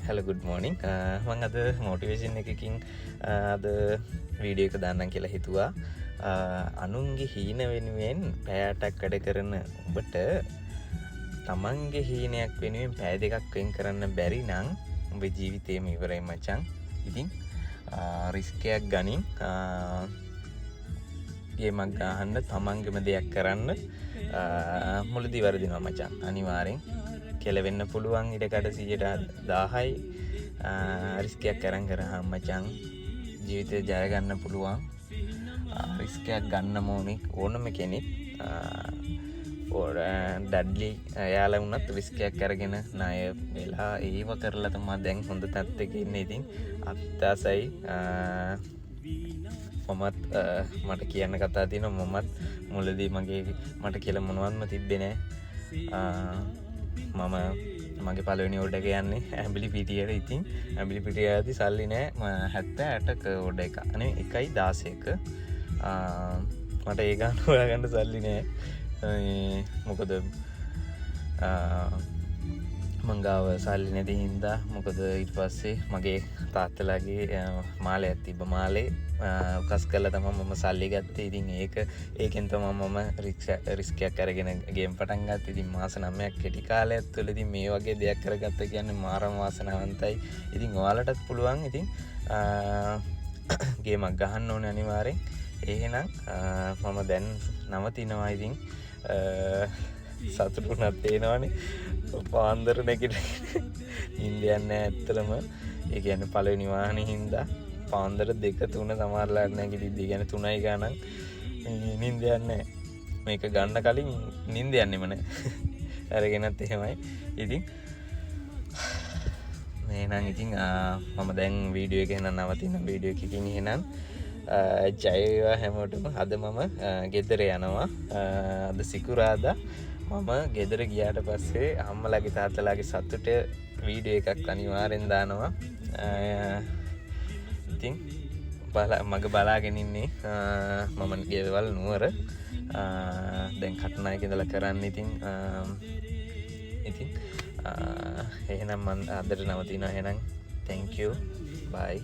hello good morning මම අද motivation එකකින් අද වීඩියෝ එක දාන්නම් කියලා හිතුවා. අනුන්ගේ හීන වෙනුවෙන් පැයටක් වැඩ කරන ඔබට තමන්ගේ හීනයක් වෙනුවෙන් පැය දෙකක් වෙන් කරන්න බැරි නම් ඔබේ ජීවිතේම ඉවරයි මචං. ඉතින් රිස්ක් එකක් ගනින් ගේමක් ගහන්න තමන්ගේම දෙයක් කරන්න මුලදී වරදිනවා මචං. අනිවාර්යෙන් කෙලවෙන්න පුළුවන් ඉඩකඩ 10%යි රිස්ක් එකක් අරන් කරාම මචං ජීවිතේ ජය ගන්න පුළුවන්. රිස්ක් එකක් ගන්න ඕනම කෙනෙක් ඩඩ්ලි එයාලා වුණත් රිස්ක් එකක් අරගෙන ණය වෙලා ඒව කරලා තමයි දැන් හොඳ තත්ත්වයක ඉන්නේ. ඉතින් අත්තාසයි මමත් මට කියන්න කතා තියෙනවා. මමත් මුලදී මට කියලා මොනවත්ම තිබ්බේ නැහැ. මම මගේ පළවෙනි ඕඩර් එක යන්නේ ඇඹිලි පිටියට. ඉතින් ඇඹිලි පිටියදී සල්ලි නැහැ. 78ක ඕඩර් එක. අනේ 1.16ක මට ඒ ගන්න හොයාගන්න සල්ලි නැහැ. මොකද මං ගාව සල්ලි නැති හින්දා මොකද ඊට පස්සේ මගේ තාත්තලාගේ මාලයක් තිබ්බ. මාලේ උකස් කරලා තමයි මම සල්ලි ගත්තේ. ඉතින් ඒකෙන් තමයි මම රිස්ක් එකක් අරගෙන ගේම් පටන් ගත්තේ. ඉතින් මාස 9ක් කෙටි කාලයක් තුළ ඉතින් මේ වගේ දෙයක් කරගත්ත කියන්නේ මාරම වාසනාවන්තයි. ඉතින් ඔයාලටත් පුළුවන්. ඉතින් ගේමක් ගහන්න ඕනේ අනිවාර්යෙන්. එහෙනම් මම දැන් නවතිනවා. ඉතින් සතුටුුණත් තේනවනේ පාන්දර නැගිටගෙන නින්ද යන්නේ ඇත්තටම. ඒ කියන්නේ පළවෙනි වාහනේ හින්දා පාන්දර 2-3 සමහරලාට නැගිටිද්දි කියන්නේ 3යි ගානක් නින්ද යන්නේ. මේක ගන්න කලින් නින්ද යන්නෙම නැහැ. අරගෙනත් එහෙමයි. ඉතින් එහෙනම් ඉතින් මම දැන් වීඩියෝ එක එහෙනම් නවතින වීඩියෝ එකකින් එහෙනම් ජය වේවා හැමෝටම. අද මම ගෙදර යනවා. අද සිකුරාදා මම ගෙදර ගියාට පස්සේ අම්මලාගේ තාත්තලාගේ සතුට වීඩියෝ එකක් අනිවාර්යෙන් දානවා. ඉතින් මග බලාගෙන ඉන්නේ මම ගෙවල් නුවර. දැන් කටුනායක ඉඳලා කරන්න. ඉතින් එහෙනම් මම අදට නවතිනවා. එහෙනම් thank you bye.